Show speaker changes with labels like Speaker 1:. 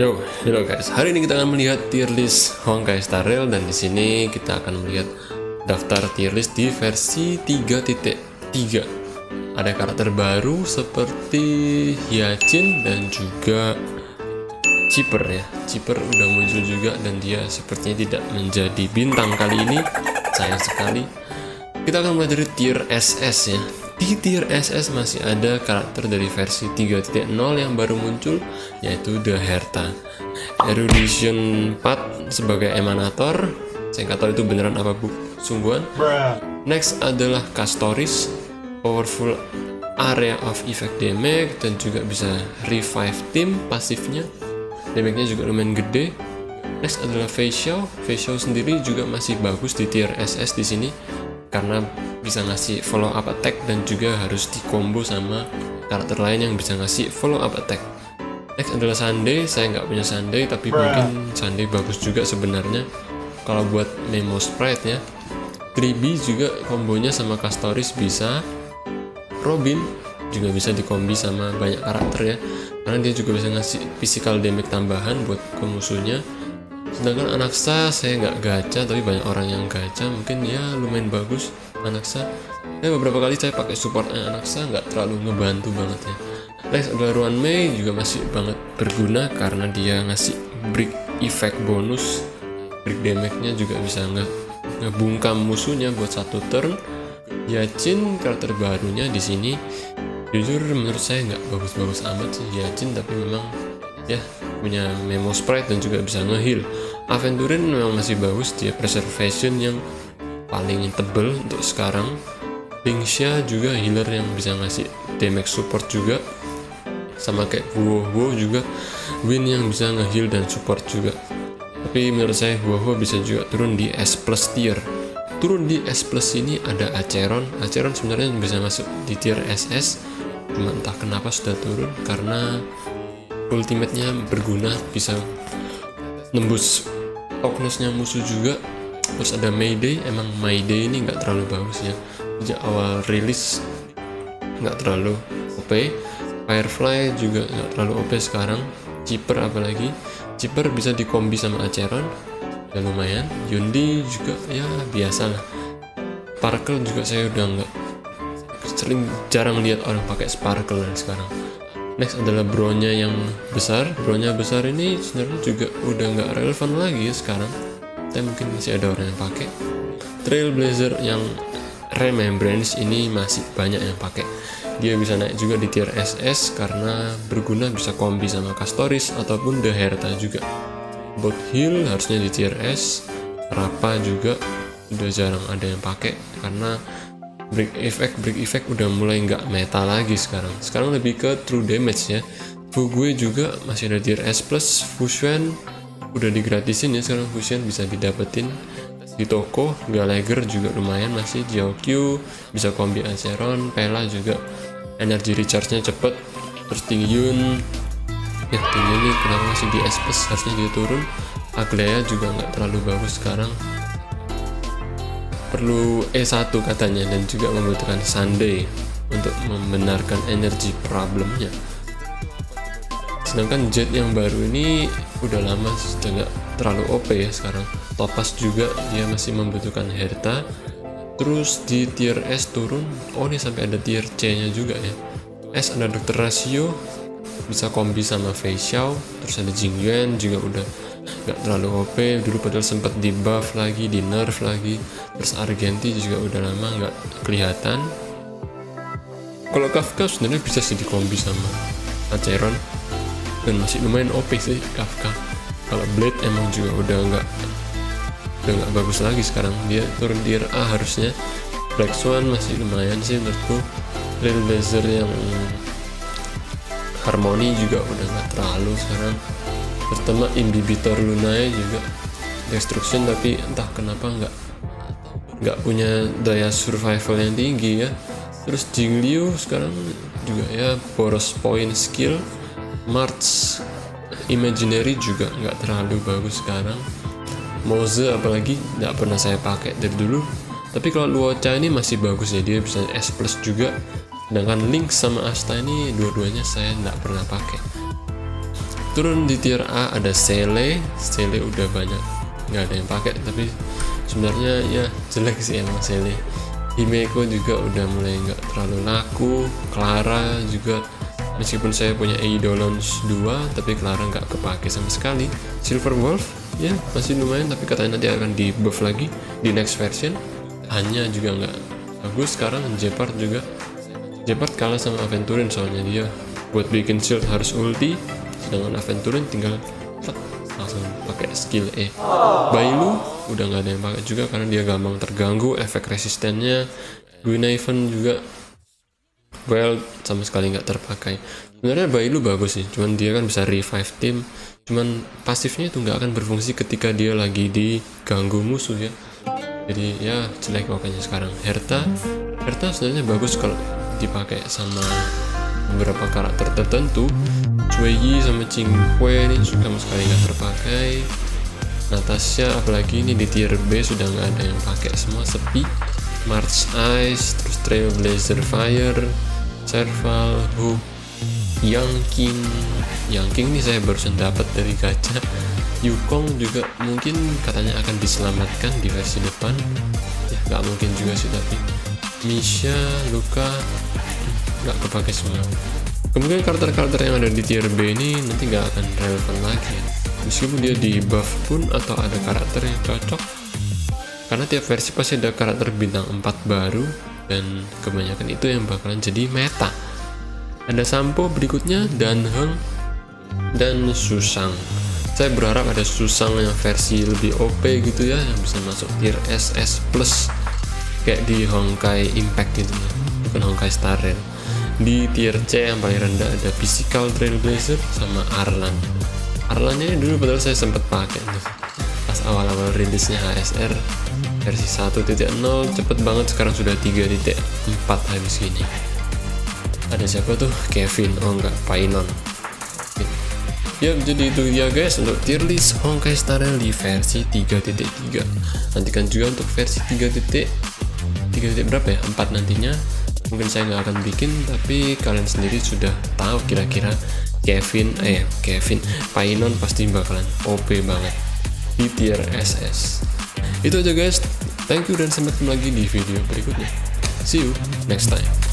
Speaker 1: Yo, halo guys. Hari ini kita akan melihat tier list Honkai Star Rail dan di sini kita akan melihat daftar tier list di versi 3.3. Ada karakter baru seperti Hyacin dan juga Chipper ya. Chipper udah muncul juga dan dia sepertinya tidak menjadi bintang kali ini. Sayang sekali. Kita akan mulai dari tier SS ya. Di tier SS masih ada karakter dari versi 3.0 yang baru muncul, yaitu The Herta. Erudition 4 sebagai emanator. Saya nggak tahu itu beneran apa sungguhan. Next adalah Castoris, powerful area of effect damage dan juga bisa revive tim pasifnya. Damage-nya juga lumayan gede. Next adalah Facial. Facial sendiri juga masih bagus di tier SS di sini karena bisa ngasih follow up attack dan juga harus di combo sama karakter lain yang bisa ngasih follow up attack. Next adalah Sunday. Saya nggak punya Sunday tapi mungkin Sunday bagus juga sebenarnya kalau buat Memo Sprite ya. Tribi juga kombonya sama Castoris bisa. Robin juga bisa dikombi sama banyak karakter ya, karena dia juga bisa ngasih physical damage tambahan buat ke musuhnya. Sedangkan Anaxa saya nggak gacha tapi banyak orang yang gacha, mungkin ya lumayan bagus Anaxa. Beberapa kali saya pakai supportnya Anaxa, nggak terlalu ngebantu banget ya. Next adalah Ruan Mei, juga masih banget berguna karena dia ngasih break effect bonus. Break damage-nya juga bisa ngebungkam musuhnya buat satu turn. Hyacin karakter barunya di sini jujur menurut saya nggak bagus-bagus amat sih Hyacin, tapi memang ya punya Memo Sprite dan juga bisa nge-heal. Aventurin memang masih bagus, dia preservation yang paling tebel untuk sekarang. Bingxia juga healer yang bisa ngasih damage support juga, sama kayak Huohuo juga Win yang bisa nge-heal dan support juga. Tapi menurut saya Huohuo bisa juga turun di S plus tier. Turun di S plus ini ada Acheron. Acheron sebenarnya bisa masuk di tier SS, cuma entah kenapa sudah turun karena ultimate-nya berguna, bisa nembus toughness-nya musuh juga. Terus ada Mayday. Emang Mayday ini nggak terlalu bagus ya, sejak awal rilis nggak terlalu OP. Firefly juga nggak terlalu OP sekarang. Chipper apalagi, Chipper bisa dikombi sama Acheron ya lumayan. Yundi juga ya biasa lah. Sparkle juga saya udah nggak jarang lihat orang pakai Sparkle dan sekarang. Next adalah Bronya yang besar. Bronya besar ini sebenarnya juga udah nggak relevan lagi ya sekarang, tapi mungkin masih ada orang yang pakai. Trailblazer yang Remembrance ini masih banyak yang pakai. Dia bisa naik juga di tier SS karena berguna, bisa kombi sama Castoris ataupun The Herta juga. Bot Heal harusnya di tier S. Rappa juga udah jarang ada yang pakai karena break effect udah mulai nggak meta lagi sekarang. Sekarang lebih ke true damage ya. Fugue juga masih ada tier S plus. Fusion udah digratisin ya sekarang, Fusion bisa didapetin di toko. Gallagher juga lumayan masih. Jiaokyu bisa kombi Acheron. Pela juga energy recharge-nya cepet. Terus Tingyun ya, Tingyun ini kenapa masih di S plus, harusnya dia turun. Aglaya juga nggak terlalu bagus sekarang, perlu E1 katanya dan juga membutuhkan Sunday untuk membenarkan energy problemnya. Sedangkan Jet yang baru ini udah lama sudah nggak terlalu OP ya sekarang. Topaz juga dia masih membutuhkan Herta. Terus di tier S turun, oh ini sampai ada tier C nya juga ya. S ada Dr. Ratio, bisa kombi sama Fei Xiao. Terus ada Jingyuan juga udah nggak terlalu OP dulu, padahal sempat di buff lagi, di nerf lagi. Terus Argenti juga udah lama nggak kelihatan. Kalau Kafka sebenarnya bisa sih dikombi sama Acheron dan masih lumayan OP sih Kafka. Kalau Blade emang juga udah nggak bagus lagi sekarang, dia turun tier A harusnya. Black Swan masih lumayan sih menurutku. Trailblazer yang Harmony juga udah nggak terlalu sekarang. Pertama Imbibitor Lunae juga Destruction, tapi entah kenapa nggak punya daya survival yang tinggi ya. Terus Jingliu sekarang juga ya boros point skill. March Imaginary juga nggak terlalu bagus sekarang. Moze apalagi nggak pernah saya pakai dari dulu, tapi kalau Luocha ini masih bagus ya, dia bisa S plus juga. Sedangkan Link sama Asta ini dua-duanya saya nggak pernah pakai. Turun di tier A ada Sele udah banyak nggak ada yang pakai, tapi sebenarnya ya jelek sih emang Sele. Himeko juga udah mulai nggak terlalu laku. Clara juga, meskipun saya punya Eidolons 2 tapi Clara nggak kepake sama sekali. Silver Wolf ya masih lumayan, tapi katanya nanti akan di buff lagi di next version. Hanya juga nggak bagus. Sekarang Gepard juga, Gepard kalah sama Aventurin, soalnya dia buat bikin shield harus ulti, sedangkan Aventurin tinggal langsung pakai skill E. Bailu udah nggak ada yang pakai juga karena dia gampang terganggu efek resistennya. Guinevere juga well sama sekali nggak terpakai. Sebenarnya Bailu bagus sih, cuman dia kan bisa revive tim, cuman pasifnya itu nggak akan berfungsi ketika dia lagi diganggu musuh ya. Jadi ya jelek pokoknya sekarang. Herta sebenarnya bagus kalau dipakai sama beberapa karakter tertentu. Cueyi sama Qingque ini sama sekali nggak terpakai. Natasha apalagi ini di tier B sudah nggak ada yang pakai, semua sepi. March Ice, terus Trailblazer Fire, Serval, Hu, Yang King ini saya barusan dapat dari gacha. Yukong juga mungkin katanya akan diselamatkan di versi depan ya, nggak mungkin juga sih, tapi Misha, Luka nggak kepake semua. Kemungkinan karakter-karakter yang ada di tier B ini nanti nggak akan relevan lagi ya. Meskipun dia di buff pun atau ada karakter yang cocok, karena tiap versi pasti ada karakter bintang 4 baru dan kebanyakan itu yang bakalan jadi meta. Ada Sampo berikutnya, Danheng dan Susang. Saya berharap ada Susang yang versi lebih OP gitu ya, yang bisa masuk tier SS plus kayak di Honkai Impact gitu ya, bukan Honkai Star Rail. Di tier C yang paling rendah ada Physical Trailblazer sama Arlan. Arlannya dulu padahal saya sempat pakai nih pas awal-awal rilisnya HSR versi 1.0, cepet banget sekarang sudah 3.4 habis gini. Ada siapa tuh? Kevin, oh enggak, Painon. Ya, jadi itu ya guys untuk tier list Honkai Star Rail di versi 3.3. Nantikan juga untuk versi 3. Berapa ya? 4 nantinya. Mungkin saya nggak akan bikin, tapi kalian sendiri sudah tahu kira-kira Kevin Painon pasti bakalan OP banget di tier SS. Itu aja guys, thank you dan sampai ketemu lagi di video berikutnya. See you next time.